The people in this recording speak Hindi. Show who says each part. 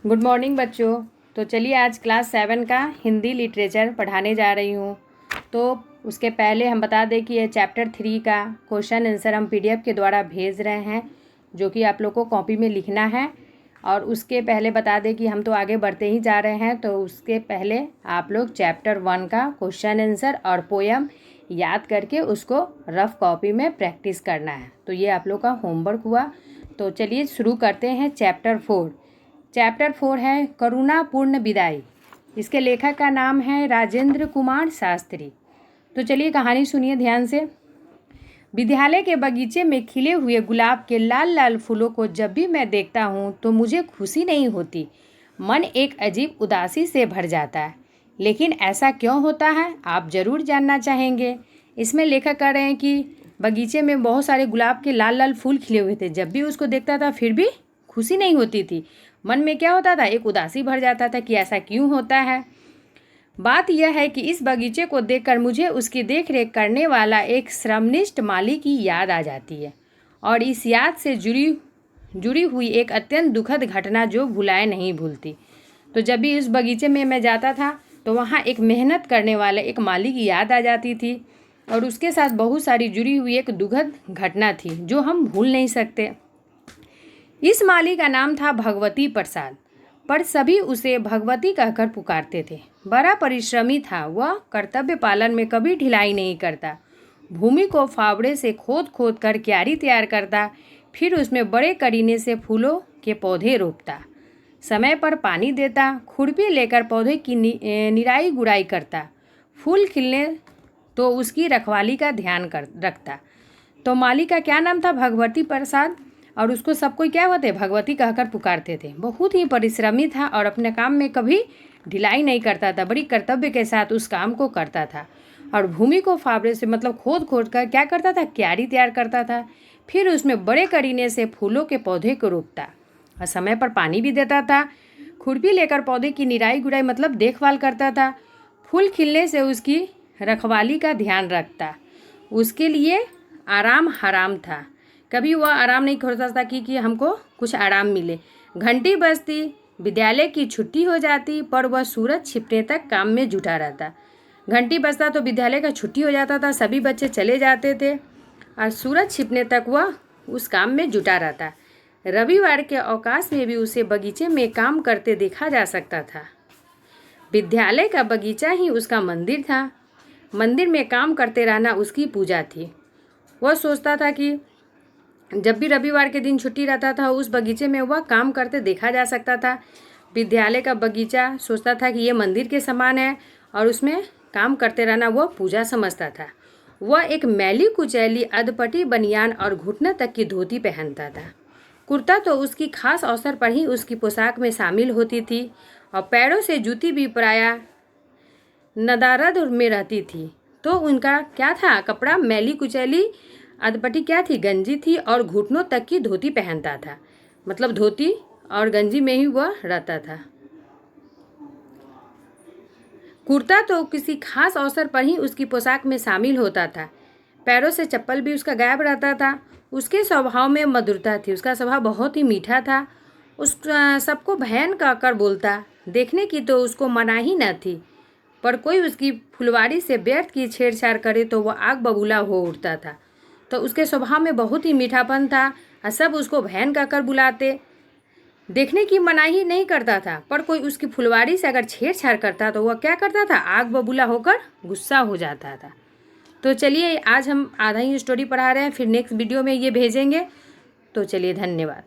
Speaker 1: गुड मॉर्निंग बच्चों। तो चलिए आज क्लास 7 का हिंदी लिटरेचर पढ़ाने जा रही हूँ। तो उसके पहले हम बता दें कि ये चैप्टर 3 का क्वेश्चन आंसर हम PDF के द्वारा भेज रहे हैं, जो कि आप लोग को कॉपी में लिखना है। और उसके पहले बता दें कि हम तो आगे बढ़ते ही जा रहे हैं, तो उसके पहले आप लोग चैप्टर 1 का क्वेश्चन आंसर और पोयम याद करके उसको रफ कॉपी में प्रैक्टिस करना है। तो ये आप लोग का होमवर्क हुआ। तो चलिए शुरू करते हैं। चैप्टर 4 है करुणापूर्ण विदाई। इसके लेखक का नाम है राजेंद्र कुमार शास्त्री। तो चलिए कहानी सुनिए ध्यान से। विद्यालय के बगीचे में खिले हुए गुलाब के लाल लाल फूलों को जब भी मैं देखता हूँ तो मुझे खुशी नहीं होती, मन एक अजीब उदासी से भर जाता है। लेकिन ऐसा क्यों होता है, आप ज़रूर जानना चाहेंगे। इसमें लेखक कह रहे हैं कि बगीचे में बहुत सारे गुलाब के लाल लाल फूल खिले हुए थे, जब भी उसको देखता था फिर भी खुशी नहीं होती थी, मन में क्या होता था, एक उदासी भर जाता था कि ऐसा क्यों होता है। बात यह है कि इस बगीचे को देखकर मुझे उसकी देखरेख करने वाला एक श्रमनिष्ठ माली की याद आ जाती है, और इस याद से जुड़ी हुई एक अत्यंत दुखद घटना जो भुलाए नहीं भूलती। तो जब भी इस बगीचे में मैं जाता था तो वहाँ एक मेहनत करने वाले एक माली की याद आ जाती थी, और उसके साथ बहुत सारी जुड़ी हुई एक दुखद घटना थी जो हम भूल नहीं सकते। इस माली का नाम था भगवती प्रसाद, पर सभी उसे भगवती कहकर पुकारते थे। बड़ा परिश्रमी था, वह कर्तव्य पालन में कभी ढिलाई नहीं करता। भूमि को फावड़े से खोद खोद कर क्यारी तैयार करता, फिर उसमें बड़े करीने से फूलों के पौधे रोपता, समय पर पानी देता, खुरपी लेकर पौधे की निराई गुड़ाई करता, फूल खिलने तो उसकी रखवाली का ध्यान रखता। तो माली का क्या नाम था, भगवती प्रसाद, और उसको सब कोई क्या होते, भगवती कहकर पुकारते थे। बहुत ही परिश्रमी था और अपने काम में कभी ढिलाई नहीं करता था, बड़ी कर्तव्य के साथ उस काम को करता था। और भूमि को फावड़े से मतलब खोद खोद कर क्या करता था, क्यारी तैयार करता था, फिर उसमें बड़े करीने से फूलों के पौधे को रोपता और समय पर पानी भी देता था, खुरपी लेकर पौधे की निराई गुड़ाई मतलब देखभाल करता था, फूल खिलने से उसकी रखवाली का ध्यान रखता। उसके लिए आराम हराम था, कभी वह आराम नहीं खोजता था कि हमको कुछ आराम मिले। घंटी बजती, विद्यालय की छुट्टी हो जाती, पर वह सूरज छिपने तक काम में जुटा रहता। घंटी बजता तो विद्यालय का छुट्टी हो जाता था, सभी बच्चे चले जाते थे, और सूरज छिपने तक वह उस काम में जुटा रहता। रविवार के अवकाश में भी उसे बगीचे में काम करते देखा जा सकता था। विद्यालय का बगीचा ही उसका मंदिर था, मंदिर में काम करते रहना उसकी पूजा थी। वह सोचता था कि जब भी रविवार के दिन छुट्टी रहता था उस बगीचे में वह काम करते देखा जा सकता था। विद्यालय का बगीचा सोचता था कि ये मंदिर के समान है और उसमें काम करते रहना वह पूजा समझता था। वह एक मैली कुचैली अधपटी बनियान और घुटने तक की धोती पहनता था। कुर्ता तो उसकी खास अवसर पर ही उसकी पोशाक में शामिल होती थी, और पैरों से जूती भी प्रायः नदारद में रहती थी। तो उनका क्या था कपड़ा, मैली कुचैली अधपटी क्या थी, गंजी थी, और घुटनों तक की धोती पहनता था, मतलब धोती और गंजी में ही वह रहता था। कुर्ता तो किसी खास अवसर पर ही उसकी पोशाक में शामिल होता था। पैरों से चप्पल भी उसका गायब रहता था। उसके स्वभाव में मधुरता थी, उसका स्वभाव बहुत ही मीठा था। उस सबको बहन कहकर बोलता, देखने की तो उसको मनाही न थी, पर कोई उसकी फुलवारी से व्यर्थ की छेड़छाड़ करे तो वह आग बबूला हो उठता था। तो उसके स्वभाव में बहुत ही मीठापन था, और सब उसको बहन कहकर बुलाते। देखने की मनाही नहीं करता था, पर कोई उसकी फुलवारी से अगर छेड़छाड़ करता तो वह क्या करता था, आग बबूला होकर गुस्सा हो जाता था। तो चलिए आज हम आधा ही स्टोरी पढ़ा रहे हैं, फिर नेक्स्ट वीडियो में ये भेजेंगे। तो चलिए धन्यवाद।